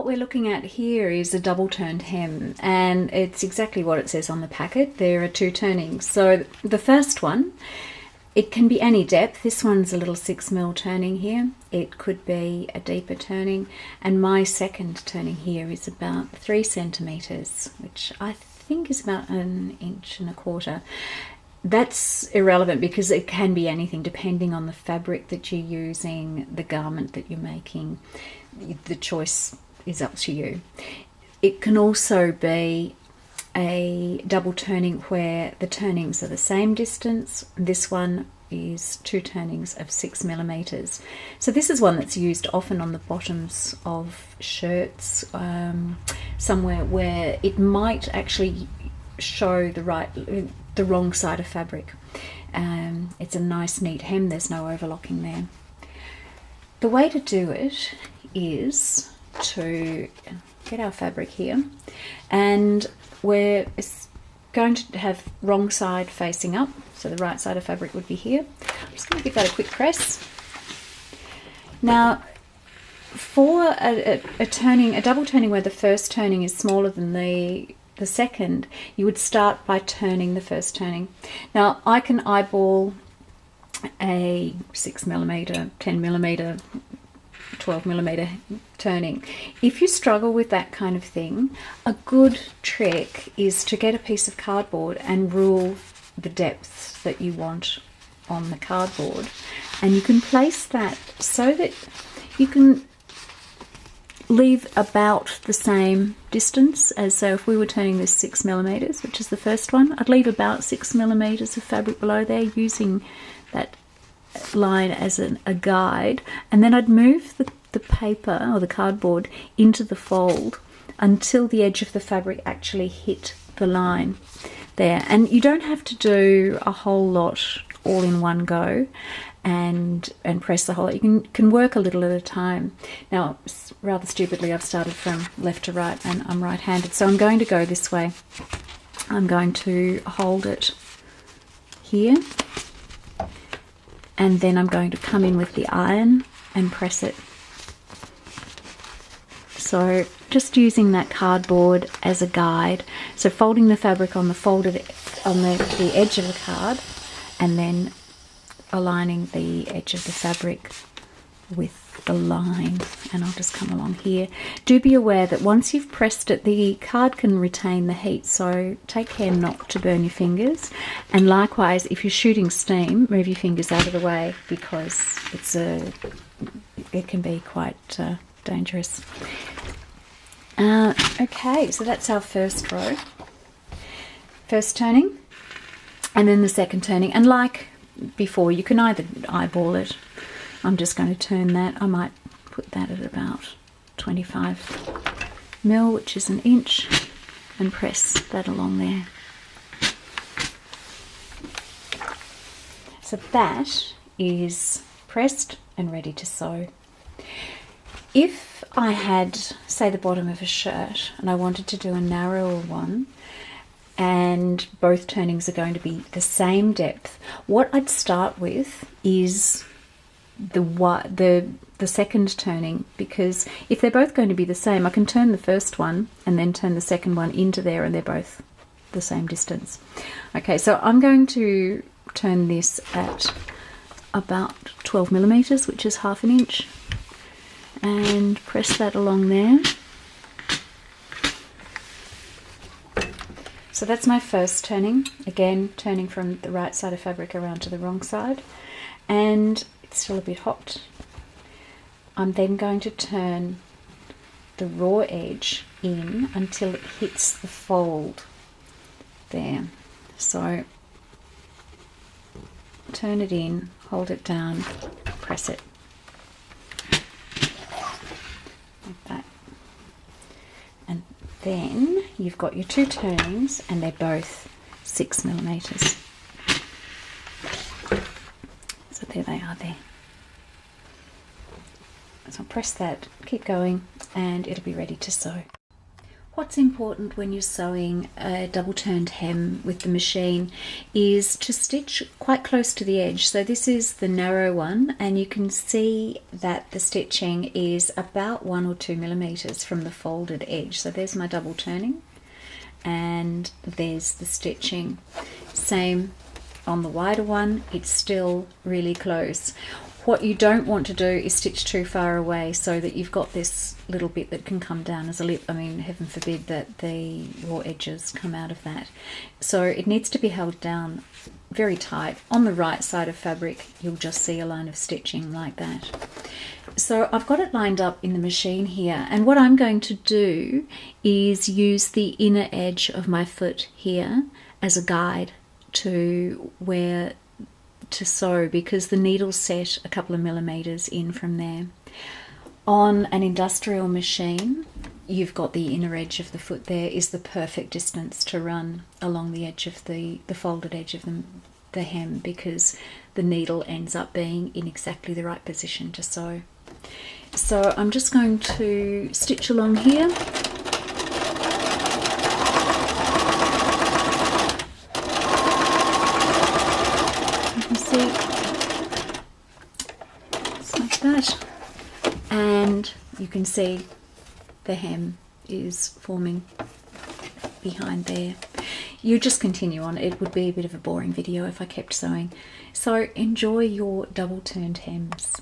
we're looking at here is a double turned hem, and it's exactly what it says on the packet. There are 2 turnings. So the first one, it can be any depth. This one's a little 6mm turning here. It could be a deeper turning, and my second turning here is about 3 centimeters, which I think is about 1.25 inches. That's irrelevant because it can be anything depending on the fabric that you're using, the garment that you're making. The choice is up to you. It can also be a double turning where the turnings are the same distance. This one is 2 turnings of 6mm. So this is one that's used often on the bottoms of shirts, somewhere where it might actually show the wrong side of fabric. It's a nice neat hem, there's no overlocking there. The way to do it is to get our fabric here, and we're going to have wrong side facing up, so the right side of fabric would be here. I'm just going to give that a quick press. Now, for a double turning where the first turning is smaller than the second, you would start by turning the first turning. Now, I can eyeball a 6mm, 10mm, 12mm turning. If you struggle with that kind of thing, a good trick is to get a piece of cardboard and rule the depth that you want on the cardboard, and you can place that so that you can leave about the same distance as, so if we were turning this 6mm, which is the first one, I'd leave about 6mm of fabric below there, using that line as a guide, and then I'd move the paper or the cardboard into the fold until the edge of the fabric actually hit the line there. And you don't have to do a whole lot all in one go and press the whole. You can work a little at a time. Now, rather stupidly, I've started from left to right, and I'm right-handed, so I'm going to go this way. I'm going to hold it here, and then I'm going to come in with the iron and press it. So just using that cardboard as a guide. So folding the fabric on the edge of the card, and then aligning the edge of the fabric with the line. And I'll just come along here. Do be aware that once you've pressed it, the card can retain the heat, so take care not to burn your fingers. And likewise, if you're shooting steam, move your fingers out of the way, because it can be quite dangerous. Okay, so that's our first row. First turning, and then the second turning. And like before, you can either eyeball it. I'm just going to turn that. I might put that at about 25mm, which is 1 inch, and press that along there. So that is pressed and ready to sew. If I had, say, the bottom of a shirt and I wanted to do a narrower one, and both turnings are going to be the same depth, what I'd start with is the second turning, because if they're both going to be the same, I can turn the first one and then turn the second one into there, and they're both the same distance. Okay, so I'm going to turn this at about 12mm, which is 1/2 inch, and press that along there. So that's my first turning, again turning from the right side of fabric around to the wrong side, and it's still a bit hot. I'm then going to turn the raw edge in until it hits the fold there. So turn it in, hold it down, press it like that. And then you've got your 2 turnings, and they're both 6mm. So there they are there. So press that, keep going, and it'll be ready to sew. What's important when you're sewing a double turned hem with the machine is to stitch quite close to the edge. So this is the narrow one, and you can see that the stitching is about 1 or 2 millimeters from the folded edge. So there's my double turning, and there's the stitching. Same on the wider one, it's still really close. What you don't want to do is stitch too far away so that you've got this little bit that can come down as a lip. I mean, heaven forbid that the raw edges come out of that. So it needs to be held down very tight. On the right side of fabric, you'll just see a line of stitching like that. So I've got it lined up in the machine here, and what I'm going to do is use the inner edge of my foot here as a guide to where to sew, because the needle's set a couple of millimeters in from there. On an industrial machine, you've got the inner edge of the foot there is the perfect distance to run along the edge of the folded edge of the hem, because the needle ends up being in exactly the right position to sew. So I'm just going to stitch along here. See, just like that, and you can see the hem is forming behind there. You just continue on. It would be a bit of a boring video if I kept sewing. So enjoy your double turned hems.